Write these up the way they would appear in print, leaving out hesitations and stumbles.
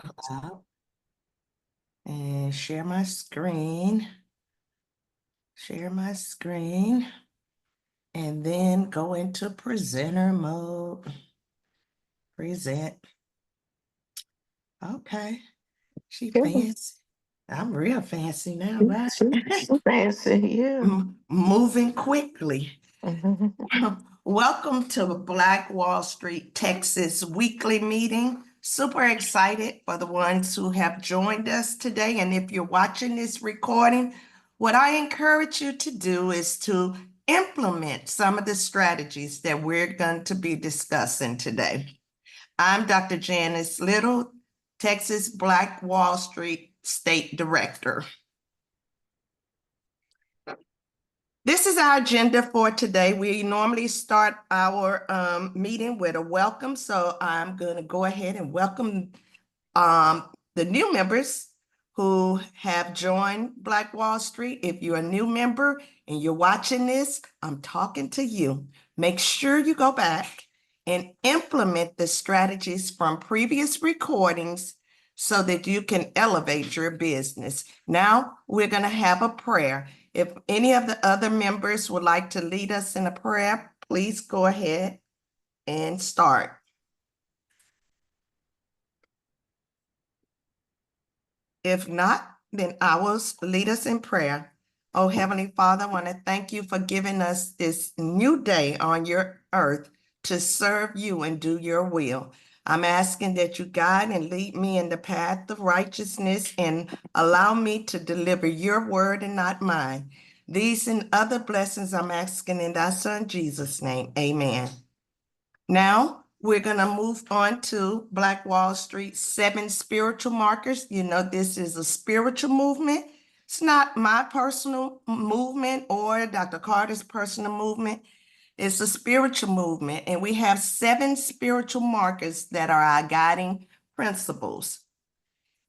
Up and share my screen. Share my screen. And then go into presenter mode. Present. Okay. She Yeah, fancy. I'm real fancy now, right? so fancy, yeah. Moving quickly. Mhm. Welcome to Black Wall Street, Texas weekly meeting. Super excited for the ones who have joined us today. And if you're watching this recording, what I encourage you to do is to implement some of the strategies that we're going to be discussing today. I'm Dr. Janice Little, Texas Black Wall Street State Director. This is our agenda for today. We normally start our meeting with a welcome, so I'm going to go ahead and welcome the new members who have joined Black Wall Street. If you're a new member and you're watching this, I'm talking to you. Make sure you go back and implement the strategies from previous recordings so that you can elevate your business. Now we're going to have a prayer. If any of the other members would like to lead us in a prayer, please go ahead and start. If not, then I will lead us in prayer. Oh, Heavenly Father, I want to thank you for giving us this new day on your earth to serve you and do your will. I'm asking that you guide and lead me in the path of righteousness and allow me to deliver your word and not mine. These and other blessings I'm asking in thy son Jesus' name. Amen. Now, we're going to move on to Black Wall Street 7 spiritual markers. You know, this is a spiritual movement. It's not my personal movement or Dr. Carter's personal movement. It's a spiritual movement, and we have 7 spiritual markers that are our guiding principles.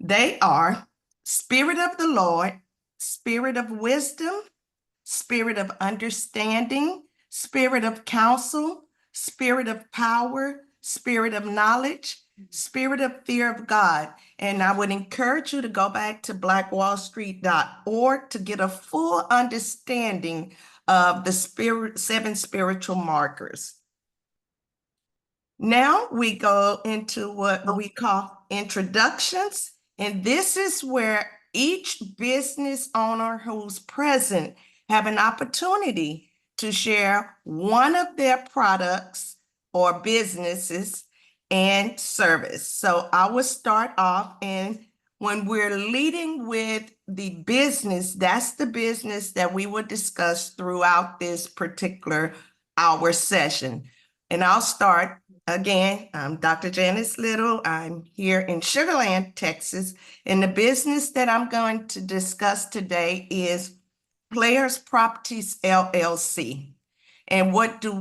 They are Spirit of the Lord, Spirit of wisdom, Spirit of understanding, Spirit of counsel, Spirit of power, Spirit of knowledge, Spirit of fear of God. And I would encourage you to go back to blackwallstreet.org to get a full understanding of the 7 spiritual markers. Now we go into what we call introductions. And this is where each business owner who's present have an opportunity to share one of their products or businesses and service. So I will start off, and when we're leading with the business, that's the business that we will discuss throughout this particular hour session. And I'll start. Again, I'm Dr. Janice Little. I'm here in Sugar Land, Texas. And the business that I'm going to discuss today is Players Properties LLC. And what do?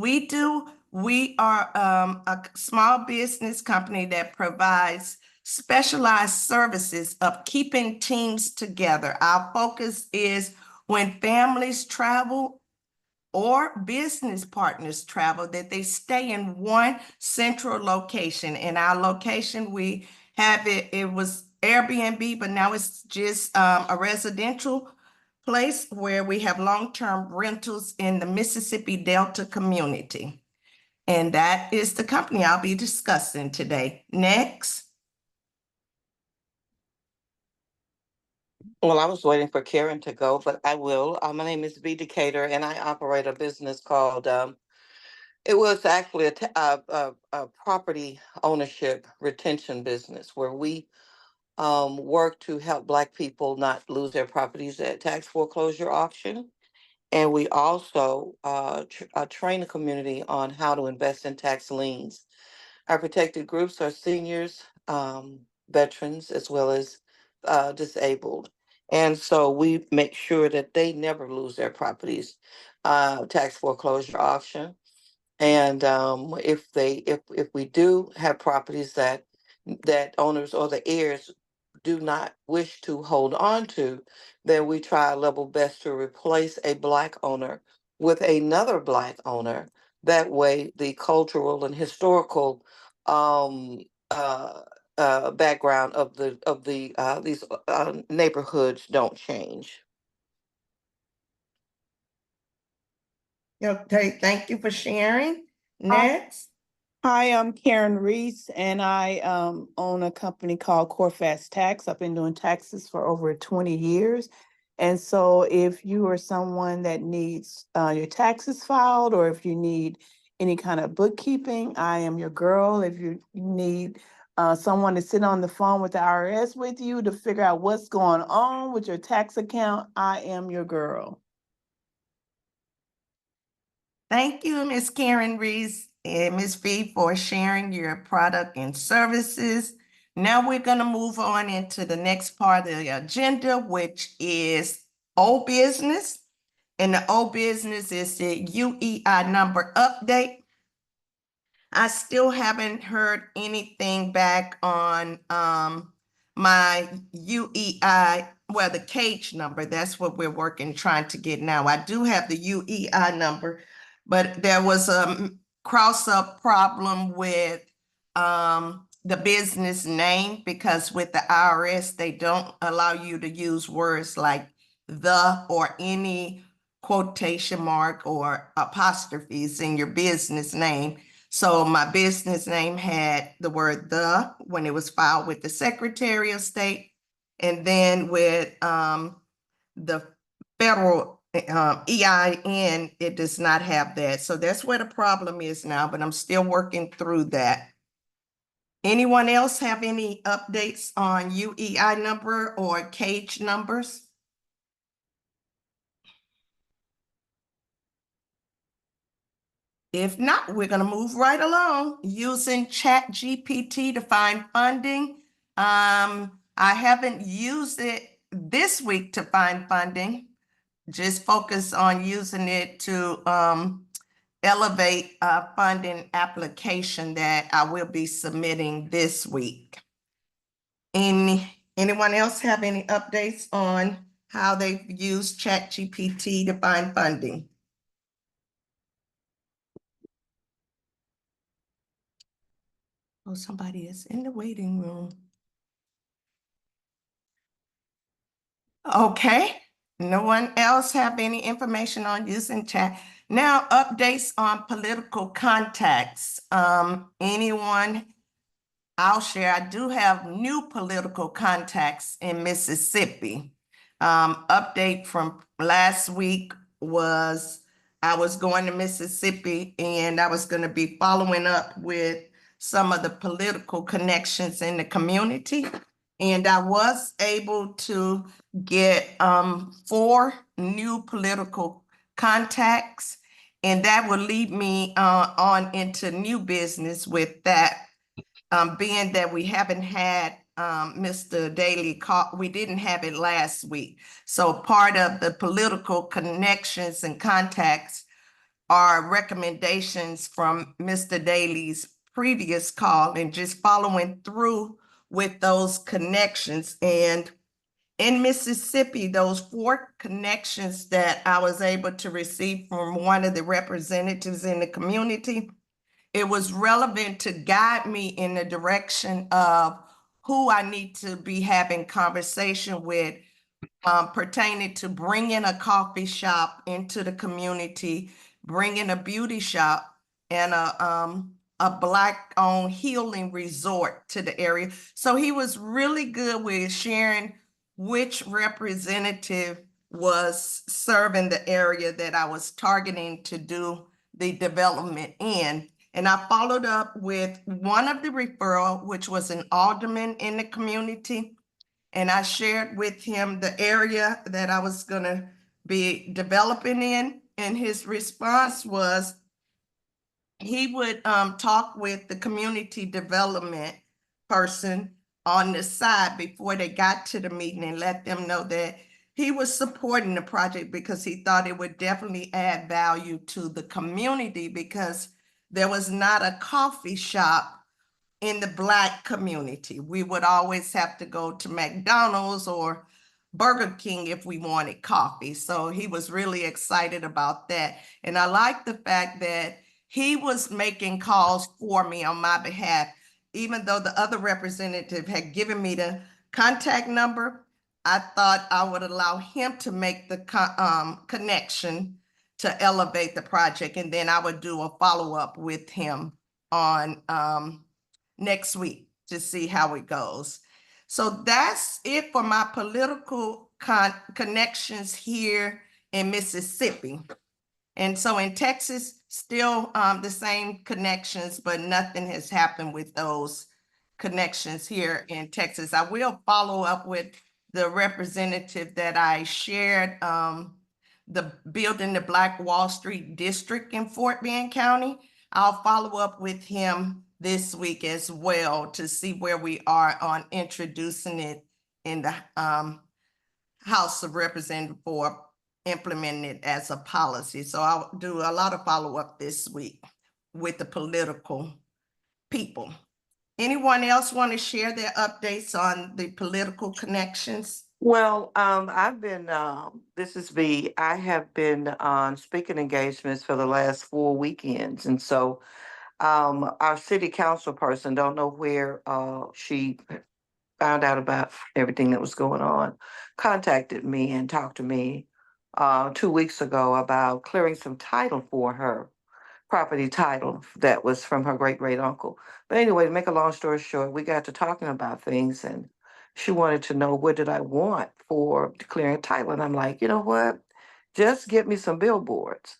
We are a small business company that provides specialized services of keeping teams together. Our focus is when families travel or business partners travel, that they stay in one central location. In our location, we have it was Airbnb, but now it's just a residential place where we have long-term rentals in the Mississippi Delta community. And that is the company I'll be discussing today. Next. Well, I was waiting for Karen to go, but I will. My name is V. Decatur, and I operate a business called, it was actually a property ownership retention business where we work to help Black people not lose their properties at tax foreclosure auction. And we also train the community on how to invest in tax liens. Our protected groups are seniors, veterans, as well as disabled. And so we make sure that they never lose their properties, tax foreclosure auction. And if we do have properties that owners or the heirs do not wish to hold on to, then we try our level best to replace a Black owner with another Black owner. That way, the cultural and historical um, uh, background of these neighborhoods don't change. Okay, thank you for sharing. Next. Hi, I'm Karen Reese, and I own a company called Corfast Tax. I've been doing taxes for over 20 years. And so if you are someone that needs your taxes filed, or if you need any kind of bookkeeping, I am your girl. If you need someone to sit on the phone with the IRS with you to figure out what's going on with your tax account, I am your girl. Thank you, Ms. Karen Reese and Ms. V for sharing your product and services. Now we're going to move on into the next part of the agenda, which is old business. And the old business is the UEI number update. I still haven't heard anything back on my UEI, well, the cage number. That's what we're trying to get now. I do have the UEI number, but there was a cross-up problem with the business name, because with the IRS, they don't allow you to use words like the or any quotation mark or apostrophes in your business name. So my business name had the word "the" when it was filed with the Secretary of State. And then with the federal EIN, it does not have that. So that's where the problem is now, but I'm still working through that. Anyone else have any updates on UEI number or cage numbers? If not, we're going to move right along using ChatGPT to find funding. I haven't used it this week to find funding, just focus on using it to elevate a funding application that I will be submitting this week. Anyone else have any updates on how they've used ChatGPT to find funding? Oh, somebody is in the waiting room. Okay, no one else have any information on using chat? Now, updates on political contacts. Anyone? I'll share. I do have new political contacts in Mississippi. Update from last week was I was going to Mississippi and I was going to be following up with some of the political connections in the community. And I was able to get 4 new political contacts, and that will lead me on into new business with that. Being that we haven't had Mr. Daly call, we didn't have it last week. So part of the political connections and contacts are recommendations from Mr. Daly's previous call and just following through with those connections. And in Mississippi, those 4 connections that I was able to receive from one of the representatives in the community, it was relevant to guide me in the direction of who I need to be having conversation with pertaining to bringing a coffee shop into the community, bringing a beauty shop and a Black-owned healing resort to the area. So he was really good with sharing which representative was serving the area that I was targeting to do the development in. And I followed up with one of the referral, which was an alderman in the community. And I shared with him the area that I was going to be developing in. And his response was he would talk with the community development person on the side before they got to the meeting and let them know that he was supporting the project because he thought it would definitely add value to the community, because there was not a coffee shop in the Black community. We would always have to go to McDonald's or Burger King if we wanted coffee. So he was really excited about that. And I like the fact that he was making calls for me on my behalf. even though the other representative had given me the contact number, I thought I would allow him to make the connection to elevate the project, and then I would do a follow-up with him on next week to see how it goes. So that's it for my political connections here in Mississippi. And so in Texas, still the same connections, but nothing has happened with those connections here in Texas. I will follow up with the representative that I shared, the building the Black Wall Street District in Fort Bend County. I'll follow up with him this week as well to see where we are on introducing it in the House of Representatives for implementing it as a policy. So I'll do a lot of follow-up this week with the political people. Anyone else want to share their updates on the political connections? Well, I've been, this is V, I have been on speaking engagements for the last 4 weekends. And so our city council person, don't know where she found out about everything that was going on, contacted me and talked to me 2 weeks ago about clearing some title for her, property title that was from her great great uncle. But anyway, to make a long story short, we got to talking about things, and she wanted to know what did I want for clearing title. And I'm like, you know what? Just get me some billboards.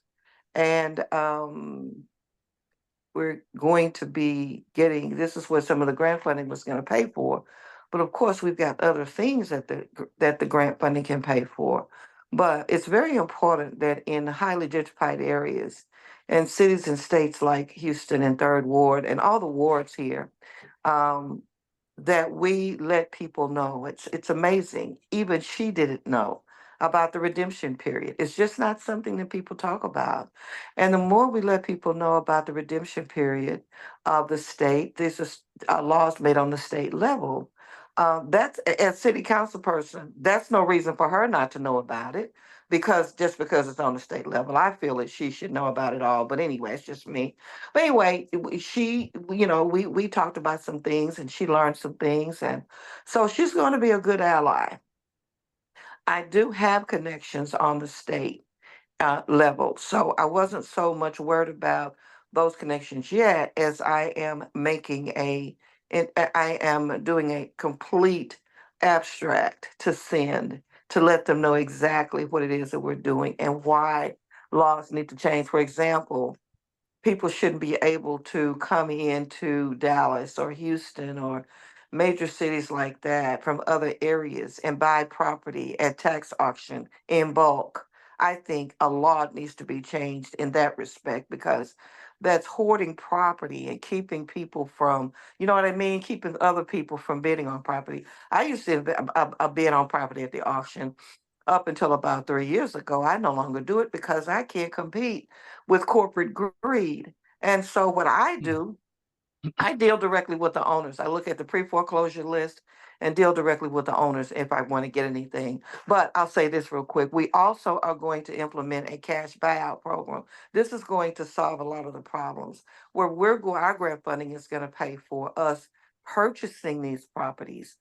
And we're going to be getting, this is what some of the grant funding was going to pay for. But of course, we've got other things that the grant funding can pay for. But it's very important that in highly gentrified areas and cities and states like Houston and Third Ward and all the wards here, that we let people know. It's amazing. Even she didn't know about the redemption period. It's just not something that people talk about. And the more we let people know about the redemption period of the state, there's laws made on the state level. That's, as city council person, that's no reason for her not to know about it, because just because it's on the state level, I feel that she should know about it all. But anyway, it's just me. But anyway, she, we talked about some things and she learned some things. And so she's going to be a good ally. I do have connections on the state level, so I wasn't so much worried about those connections yet, as I am I am doing a complete abstract to send to let them know exactly what it is that we're doing and why laws need to change. For example, people shouldn't be able to come into Dallas or Houston or major cities like that from other areas and buy property at tax auction in bulk. I think a law needs to be changed in that respect, because that's hoarding property and keeping people from, you know what I mean, keeping other people from bidding on property. I used to bid on property at the auction up until about 3 years ago. I no longer do it because I can't compete with corporate greed. And so what I do, I deal directly with the owners. I look at the pre-foreclosure list and deal directly with the owners if I want to get anything. But I'll say this real quick. We also are going to implement a cash buyout program. This is going to solve a lot of the problems where our grant funding is going to pay for us purchasing these properties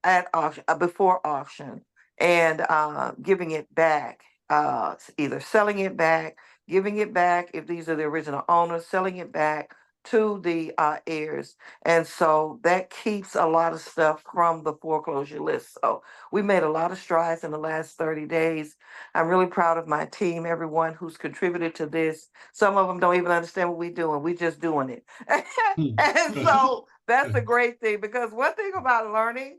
at auction, before auction, and giving it back, either selling it back, giving it back if these are the original owners, selling it back to the heirs. And so that keeps a lot of stuff from the foreclosure list. So we made a lot of strides in the last 30 days. I'm really proud of my team, everyone who's contributed to this. Some of them don't even understand what we're doing. We're just doing it. And so that's a great thing, because one thing about learning,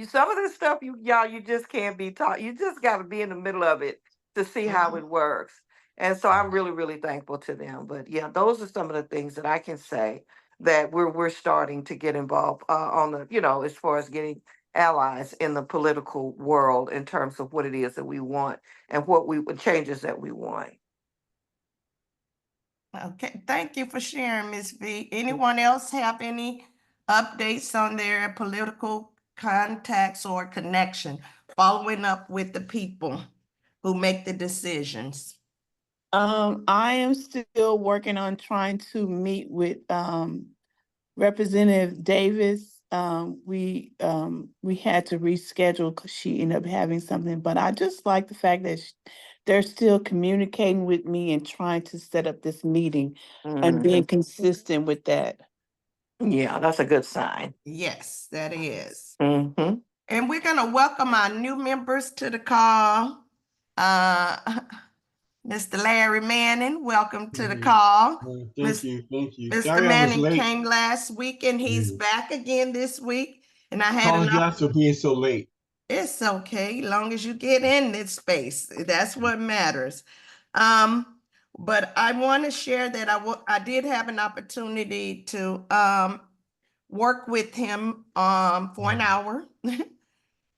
some of this stuff you just can't be taught. You just got to be in the middle of it to see how it works. And so I'm really, really thankful to them. But yeah, those are some of the things that I can say that we're starting to get involved on the, as far as getting allies in the political world in terms of what it is that we want and what changes that we want. Okay, thank you for sharing, Ms. V. Anyone else have any updates on their political contacts or connection, following up with the people who make the decisions? I am still working on trying to meet with Representative Davis, we had to reschedule because she ended up having something, but I just like the fact that they're still communicating with me and trying to set up this meeting and being consistent with that. Yeah, that's a good sign. Yes, that is. Mm-hmm. And we're gonna welcome our new members to the call. Mr. Larry Manning, welcome to the call. Thank you, thank you. Mr. Sorry I was Manning late. came last week and he's back again this week. And I had Apologize for being so late. It's okay, long as you get in this space. That's what matters. But I want to share that I did have an opportunity to work with him for an hour.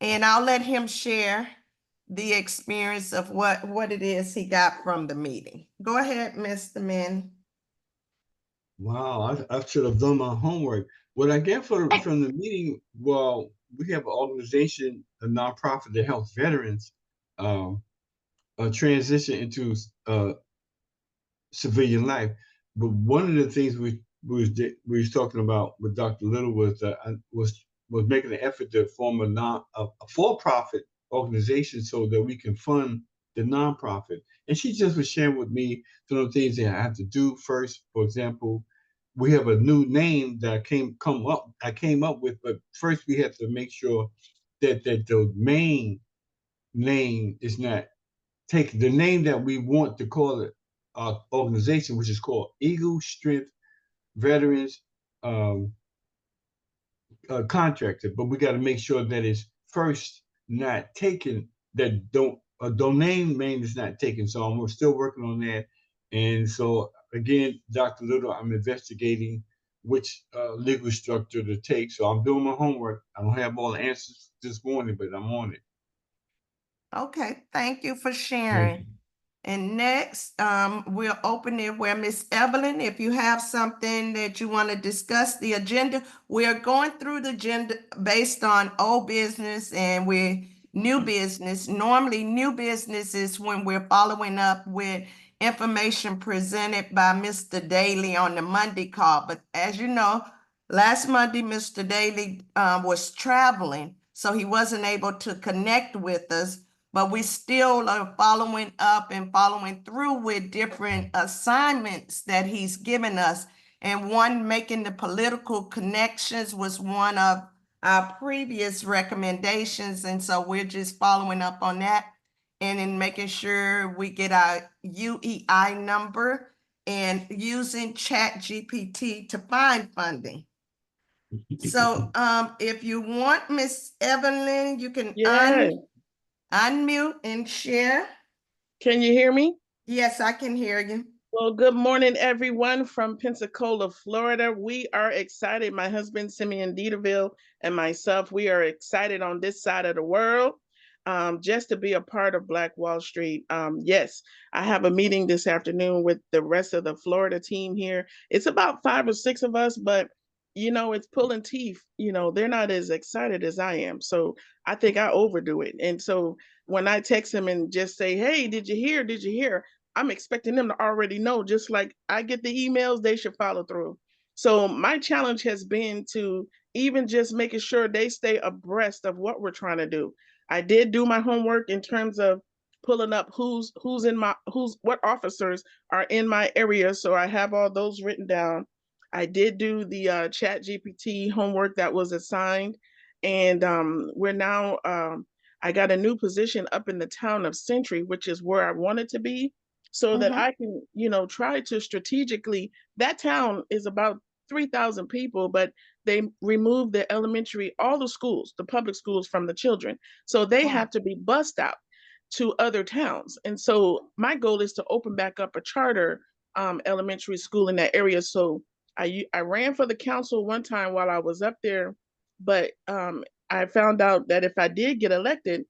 And I'll let him share the experience of what it is he got from the meeting. Go ahead, Mr. Manning. Wow, I should have done my homework. What I get from the meeting, well, we have an organization, a nonprofit that helps veterans transition into civilian life. But one of the things we was talking about with Dr. Little was making an effort to form a for-profit organization so that we can fund the nonprofit. And she just was sharing with me some of the things that I have to do first. For example, we have a new name that I came up with, but first we have to make sure that the main name is not take the name that we want to call it our organization, which is called Eagle Strength Veterans Contractor. But we got to make sure that it's first not taken, that a domain name is not taken. So we're still working on that. And so again, Dr. Little, I'm investigating which legal structure to take. So I'm doing my homework. I don't have all the answers this morning, but I'm on it. Okay, thank you for sharing. And next, we'll open it where Miss Evelyn, if you have something that you want to discuss the agenda, we are going through the agenda based on old business and we're new business. Normally, new business is when we're following up with information presented by Mr. Daly on the Monday call. But as you know, last Monday, Mr. Daly was traveling, so he wasn't able to connect with us. But we still are following up and following through with different assignments that he's given us. And one, making the political connections, was one of our previous recommendations. And so we're just following up on that and in making sure we get our UEI number and using ChatGPT to find funding. So if you want, Miss Evelyn, you can unmute and share. Can you hear me? Yes, I can hear you. Well, good morning, everyone from Pensacola, Florida. We are excited. My husband, Simeon Dieterville, and myself, we are excited on this side of the world just to be a part of Black Wall Street. Yes, I have a meeting this afternoon with the rest of the Florida team here. It's about 5 or 6 of us, but you know, it's pulling teeth. You know, they're not as excited as I am. So I think I overdo it. And so when I text them and just say, hey, did you hear? Did you hear? I'm expecting them to already know, just like I get the emails, they should follow through. So my challenge has been to even just making sure they stay abreast of what we're trying to do. I did do my homework in terms of pulling up what officers are in my area. So I have all those written down. I did do the ChatGPT homework that was assigned. And we're now, I got a new position up in the town of Century, which is where I wanted to be, so that I can, you know, try to strategically, that town is about 3,000 people, but they removed the elementary, all the schools, the public schools from the children. So they have to be bussed out to other towns. And so my goal is to open back up a charter elementary school in that area. So I ran for the council one time while I was up there, but I found out that if I did get elected,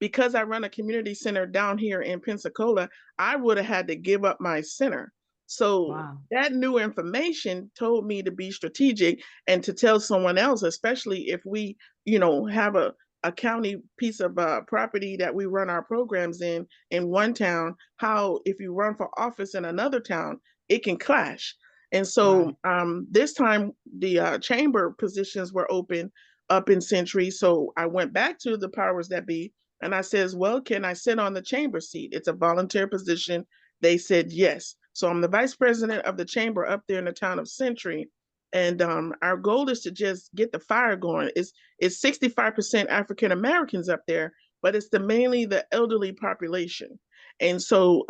because I run a community center down here in Pensacola, I would have had to give up my center. So that new information told me to be strategic and to tell someone else, especially if we, you know, have a county piece of property that we run our programs in one town, how if you run for office in another town, it can clash. And so this time the chamber positions were open up in Century. So I went back to the powers that be and I says, well, can I sit on the chamber seat? It's a volunteer position. They said yes. So I'm the vice president of the chamber up there in the town of Century. And our goal is to just get the fire going. It's 65% African Americans up there, but it's mainly the elderly population. And so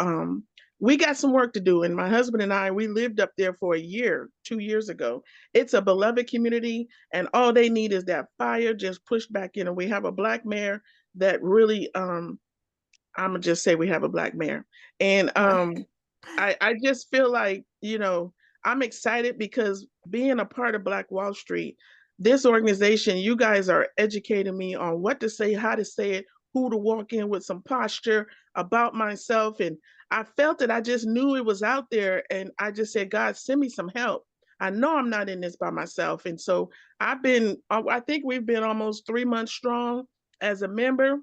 we got some work to do. And my husband and I, we lived up there for a year, 2 years ago. It's a beloved community, and all they need is that fire just pushed back in. And we have a Black mayor that really, I'm gonna just say we have a Black mayor. And I just feel like, I'm excited because being a part of Black Wall Street, this organization, you guys are educating me on what to say, how to say it, who to walk in with some posture about myself. And I felt it. I just knew it was out there. And I just said, God, send me some help. I know I'm not in this by myself. And so I think we've been almost 3 months strong as a member.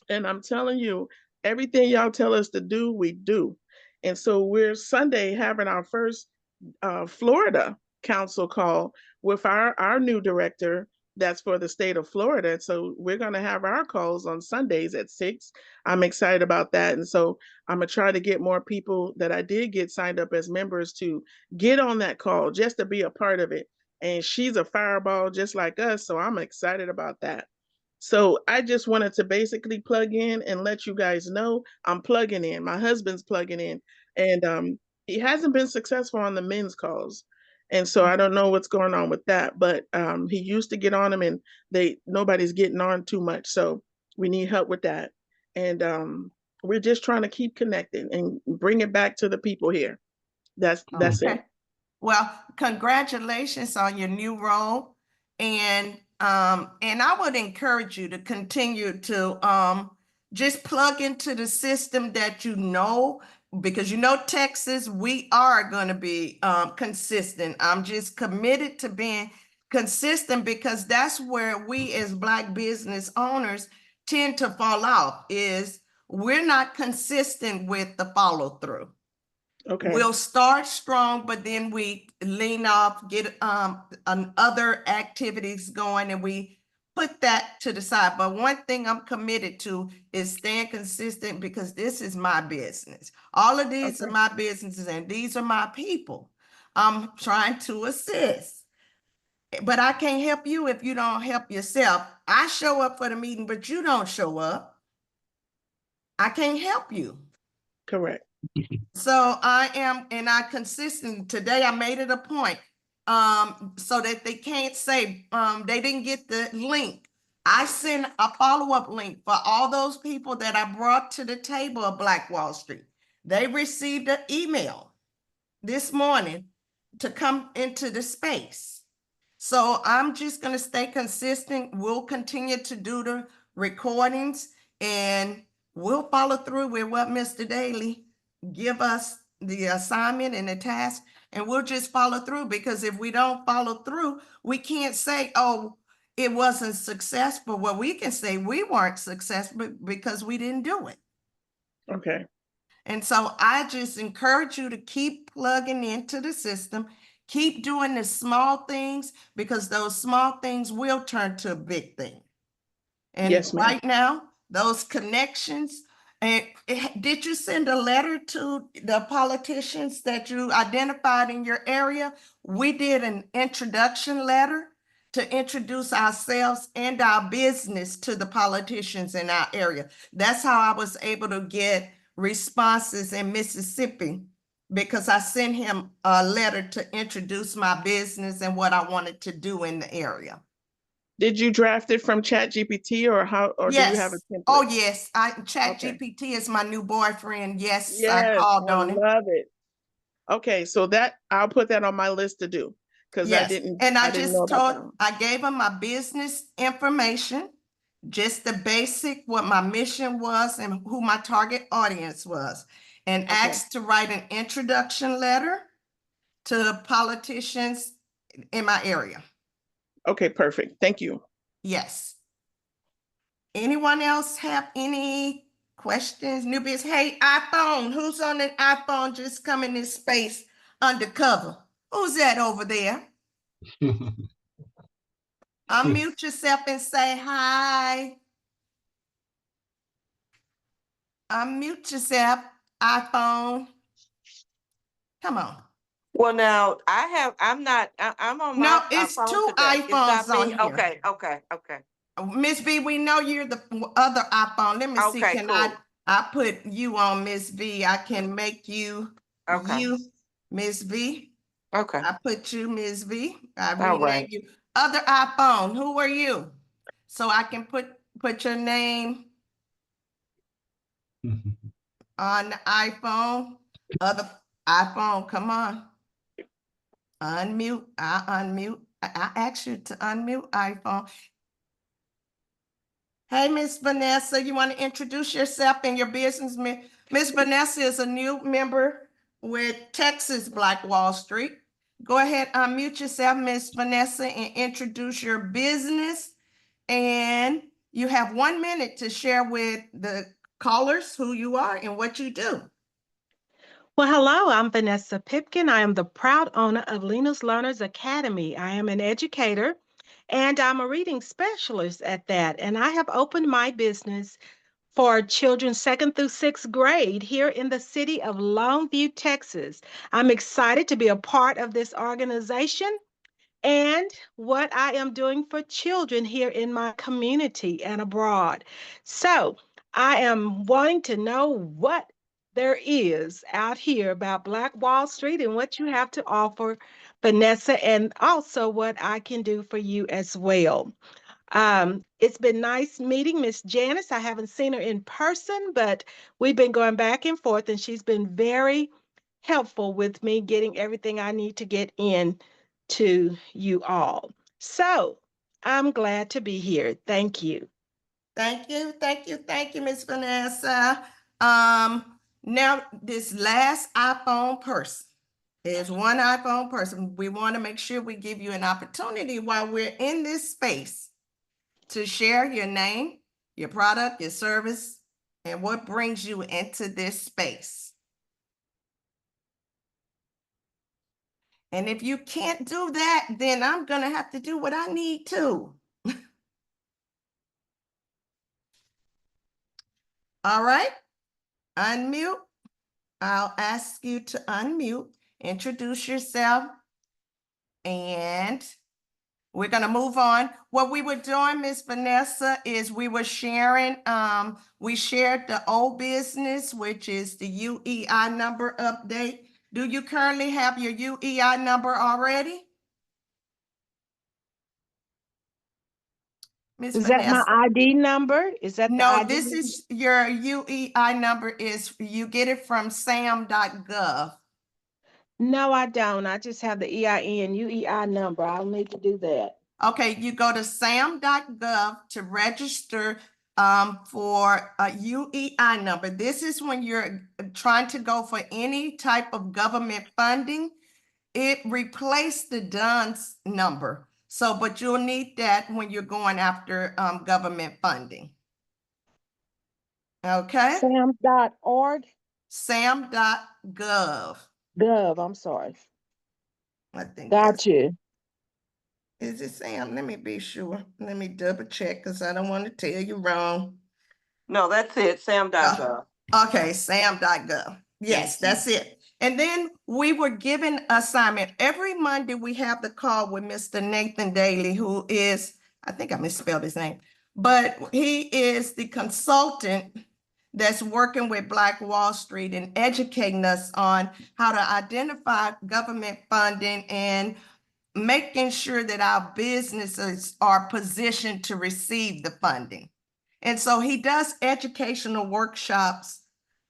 And I'm telling you, everything y'all tell us to do, we do. And so we're Sunday having our first Florida council call with our new director that's for the state of Florida. So we're going to have our calls on Sundays at 6. I'm excited about that. And so I'm going to try to get more people that I did get signed up as members to get on that call just to be a part of it. And she's a fireball just like us. So I'm excited about that. So I just wanted to basically plug in and let you guys know I'm plugging in. My husband's plugging in, and he hasn't been successful on the men's calls. And so I don't know what's going on with that, but he used to get on them and nobody's getting on too much. So we need help with that. And we're just trying to keep connected and bring it back to the people here. That's it. Well, congratulations on your new role. And I would encourage you to continue to just plug into the system that because Texas, we are going to be consistent. I'm just committed to being consistent because that's where we as Black business owners tend to fall off, is we're not consistent with the follow through. Okay. We'll start strong, but then we lean off, get other activities going, and we put that to the side. But one thing I'm committed to is staying consistent because this is my business. All of these are my businesses and these are my people. I'm trying to assist. But I can't help you if you don't help yourself. I show up for the meeting, but you don't show up. I can't help you. Correct. So I consistent. Today I made it a point so that they can't say they didn't get the link. I sent a follow-up link for all those people that I brought to the table of Black Wall Street. They received an email this morning to come into the space. So I'm just going to stay consistent. We'll continue to do the recordings and we'll follow through with what Mr. Daly give us the assignment and the task, and we'll just follow through, because if we don't follow through, we can't say, oh, it wasn't successful. Well, we can say we weren't successful because we didn't do it. Okay. And so I just encourage you to keep plugging into the system, keep doing the small things, because those small things will turn to a big thing. And yes, ma'am. Right now, those connections. And did you send a letter to the politicians that you identified in your area? We did an introduction letter to introduce ourselves and our business to the politicians in our area. That's how I was able to get responses in Mississippi, because I sent him a letter to introduce my business and what I wanted to do in the area. Did you draft it from ChatGPT or Yes. do you have a template? Oh, yes. ChatGPT is my new boyfriend. Yes, Yes, I called on him. love it. Okay, so I'll put that on my list to do, because Yes. I didn't. And I didn't know about that one. I gave him my business information, just the basic, what my mission was and who my target audience was, and asked to write an introduction letter to politicians in my area. Okay, perfect. Thank you. Yes. Anyone else have any questions? Newbies, hey, iPhone, who's on an iPhone just come in this space undercover? Who's that over there? Unmute yourself and say hi. Unmute yourself, iPhone. Come on. Well, now I'm on No, my it's phone two today. It's not iPhones me. on here. Okay. Miss B, we know you're the other iPhone. Let me see, Okay, can cool. I put you on Miss B? I can make you Okay. you, Miss B. Okay. I put you, Miss B. I All renamed right. you. Other iPhone, who are you? So I can put your name on the iPhone. Other iPhone, come on. Unmute. I unmute. I asked you to unmute iPhone. Hey, Miss Vanessa, you want to introduce yourself and your business? Miss Vanessa is a new member with Texas Black Wall Street. Go ahead, unmute yourself, Miss Vanessa, and introduce your business. And you have 1 minute to share with the callers who you are and what you do. Well, hello, I'm Vanessa Pipkin. I am the proud owner of Lena's Learners Academy. I am an educator and I'm a reading specialist at that. And I have opened my business for children 2nd through 6th grade here in the city of Longview, Texas. I'm excited to be a part of this organization and what I am doing for children here in my community and abroad. So I am wanting to know what there is out here about Black Wall Street and what you have to offer, Vanessa, and also what I can do for you as well. It's been nice meeting Miss Janice. I haven't seen her in person, but we've been going back and forth, and she's been very helpful with me getting everything I need to get in to you all. So I'm glad to be here. Thank you. Thank you, Miss Vanessa. Now this last iPhone person is one iPhone person. We want to make sure we give you an opportunity while we're in this space to share your name, your product, your service, and what brings you into this space. And if you can't do that, then I'm gonna have to do what I need to. All right, unmute. I'll ask you to unmute, introduce yourself, and we're gonna move on. What we were doing, Miss Vanessa, is we were sharing, we shared the old business, which is the UEI number update. Do you currently have your UEI number already? Miss Is that my Vanessa? ID number? Is that the No, ID? this is your UEI number is, you get it from sam.gov. No, I don't. I just have the EIN, UEI number. I'll need to do that. Okay, you go to sam.gov to register for a UEI number. This is when you're trying to go for any type of government funding. It replaced the DUNS number. So, but you'll need that when you're going after government funding. Okay, Sam.org? sam.gov. Gov, I'm sorry. I think Got that's, you. is it Sam? Let me be sure. Let me double check because I don't want to tell you wrong. No, that's it. Sam.gov. Okay, sam.gov. Yes, that's it. And then we were given assignment. Every Monday, we have the call with Mr. Nathan Daly, who is, I think I misspelled his name, but he is the consultant that's working with Black Wall Street and educating us on how to identify government funding and making sure that our businesses are positioned to receive the funding. And so he does educational workshops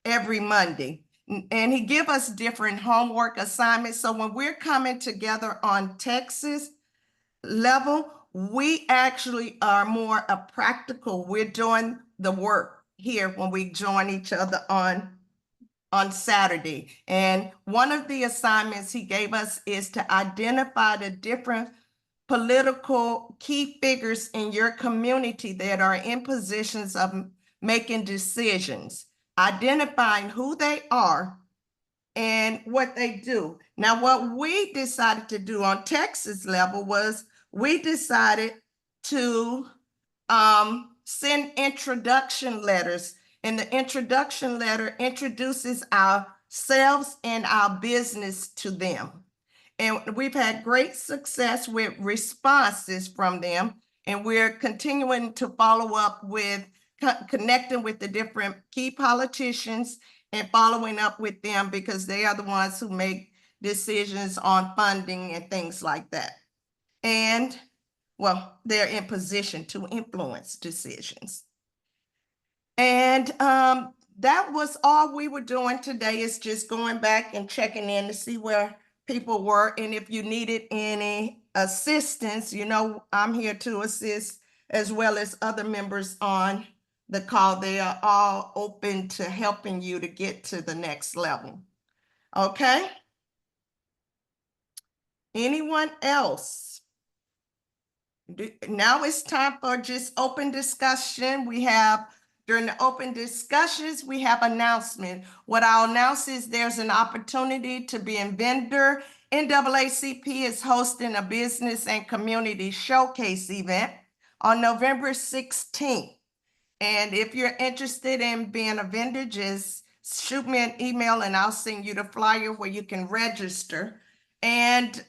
every Monday. And he give us different homework assignments. So when we're coming together on Texas level, we actually are more a practical. We're doing the work here when we join each other on Saturday. And one of the assignments he gave us is to identify the different political key figures in your community that are in positions of making decisions, identifying who they are, and what they do. Now, what we decided to do on Texas level was we decided to send introduction letters. And the introduction letter introduces ourselves and our business to them. And we've had great success with responses from them. And we're continuing to follow up with connecting with the different key politicians and following up with them because they are the ones who make decisions on funding and things like that. And well, they're in position to influence decisions. And that was all we were doing today, is just going back and checking in to see where people were. And if you needed any assistance, you know, I'm here to assist, as well as other members on the call. They are all open to helping you to get to the next level. Okay? Anyone else? Now it's time for just open discussion. We have, during the open discussions, we have announcement. What I'll announce is there's an opportunity to be a vendor. NAACP is hosting a business and community showcase event on November 16th. And if you're interested in being a vendor, just shoot me an email and I'll send you the flyer where you can register. And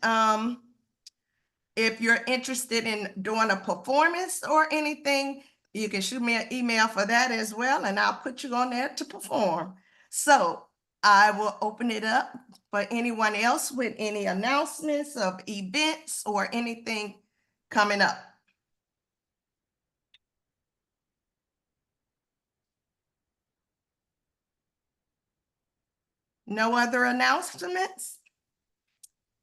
if you're interested in doing a performance or anything, you can shoot me an email for that as well, and I'll put you on there to perform. So I will open it up for anyone else with any announcements of events or anything coming up. No other announcements?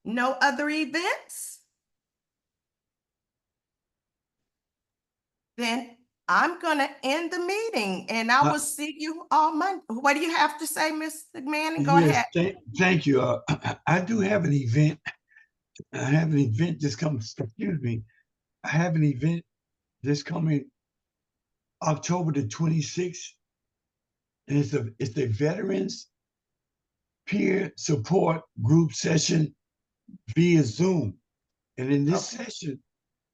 No other events? Then I'm gonna end the meeting and I will see you all Monday. What do you have to say, Mr. Manning? Go Yes, ahead. Thank you. I do have an event. I have an event this coming, excuse me. I have an event this coming October the 26th. And it's the Veterans Peer Support Group Session via Zoom. And in this session,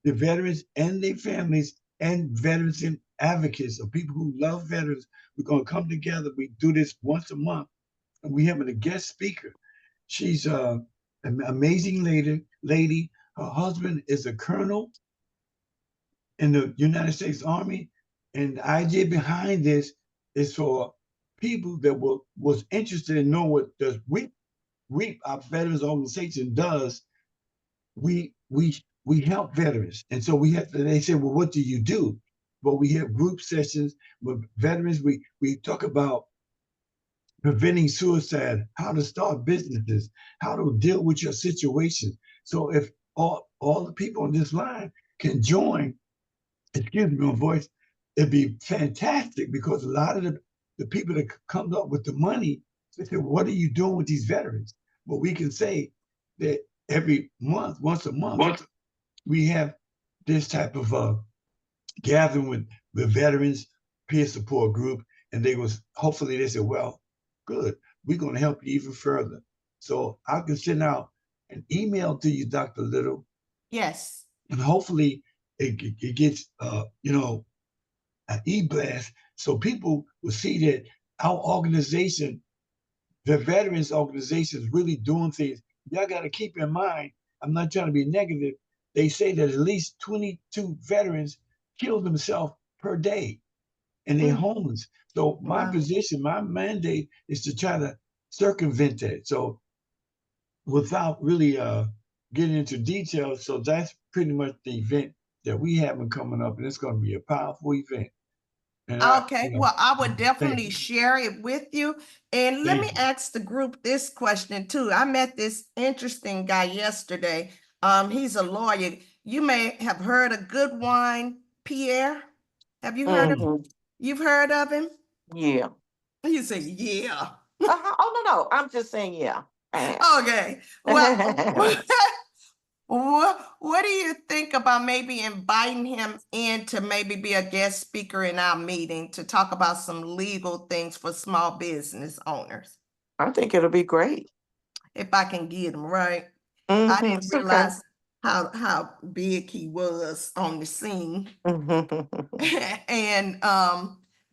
the veterans and their families and veterans and advocates or people who love veterans, we're going to come together. We do this once a month, and we having a guest speaker. She's an amazing lady. Her husband is a colonel in the United States Army, and the idea behind this is for people that was interested in knowing what the WEEP, our veterans organization, does. We help veterans. And so they say, well, what do you do? Well, we have group sessions with veterans. We talk about preventing suicide, how to start businesses, how to deal with your situation. So if all the people on this line can join, excuse me, my voice, it'd be fantastic, because a lot of the people that come up with the money, they say, what are you doing with these veterans? Well, we can say that every month, once a month, we have this type of gathering with the veterans peer support group, and hopefully they say, well, good, we're going to help you even further. So I can send out an email to you, Dr. Little. Yes. And hopefully it gets an e-blast, so people will see that our organization, the veterans organization, is really doing things. Y'all got to keep in mind, I'm not trying to be negative, they say that at least 22 veterans kill themselves per day in their homes. So my position, my mandate is to try to circumvent that. So without really getting into details, so that's pretty much the event that we have coming up, and it's going to be a powerful event. And I would definitely share it with you. And let me ask the group this question too. I met this interesting guy yesterday. He's a lawyer. You may have heard of Goodwine Pierre. Have you heard of him? You've heard of him? Yeah. You say, yeah. Oh, no, I'm just saying, yeah. Okay. Well, what do you think about maybe inviting him in to maybe be a guest speaker in our meeting to talk about some legal things for small business owners? I think it'll be great. if I can get him right. I Mhm, didn't it's okay. realize how big he was on the scene. And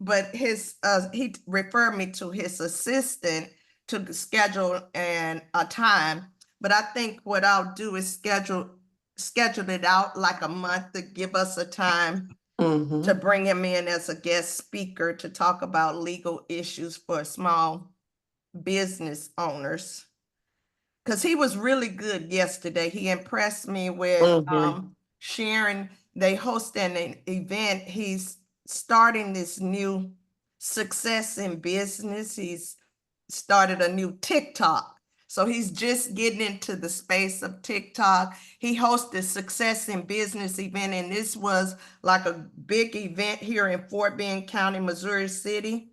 but he referred me to his assistant to schedule a time. But I think what I'll do is schedule it out like a month to give us a time to Mhm. bring him in as a guest speaker to talk about legal issues for small business owners. Because he was really good yesterday. He impressed me with Mhm. sharing. They host an event. He's starting this new success in business. He's started a new TikTok. So he's just getting into the space of TikTok. He hosted Success in Business event, and this was like a big event here in Fort Bend County, Missouri City.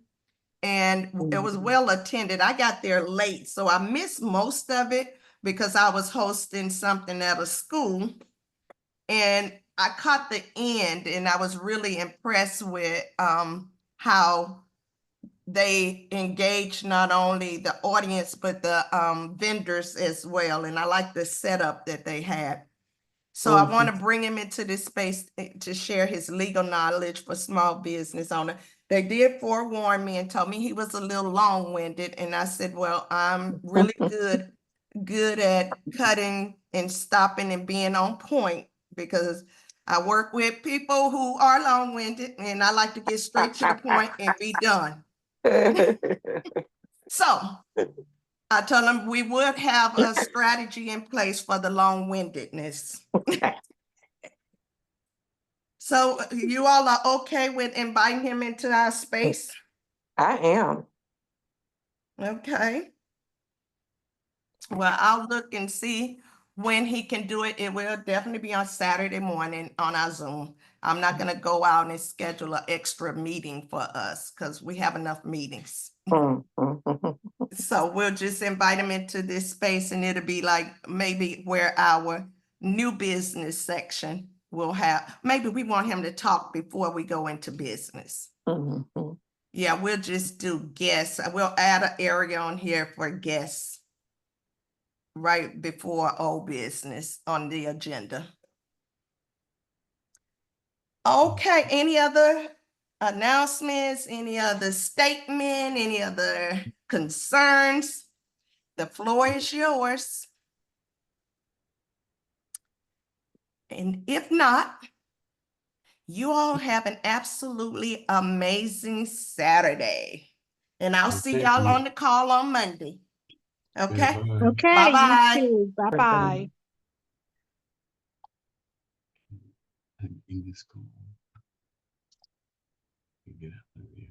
And it was well attended. I got there late, so I missed most of it because I was hosting something at a school. And I caught the end, and I was really impressed with how they engaged not only the audience, but the vendors as well. And I like the setup that they had. So I want to bring him into this space to share his legal knowledge for small business owner. They did forewarn me and told me he was a little long-winded. And I said, well, I'm really good at cutting and stopping and being on point because I work with people who are long-winded and I like to get straight to the point and be done. So I told them we would have a strategy in place for the long-windedness. So you all are okay with inviting him into our space? I am. Okay. Well, I'll look and see when he can do it. It will definitely be on Saturday morning on our Zoom. I'm not gonna go out and schedule an extra meeting for us because we have enough meetings. So we'll just invite him into this space and it'll be like maybe where our new business section will have, maybe we want him to talk before we go into business. Yeah, we'll just do guests. We'll add an area on here for guests right before old business on the agenda. Okay, any other announcements, any other statement, any other concerns? The floor is yours. And if not, you all have an absolutely amazing Saturday. And I'll see y'all on the call on Monday. Okay? Okay, you Bye-bye. too. Bye-bye. In this call. Get out of here.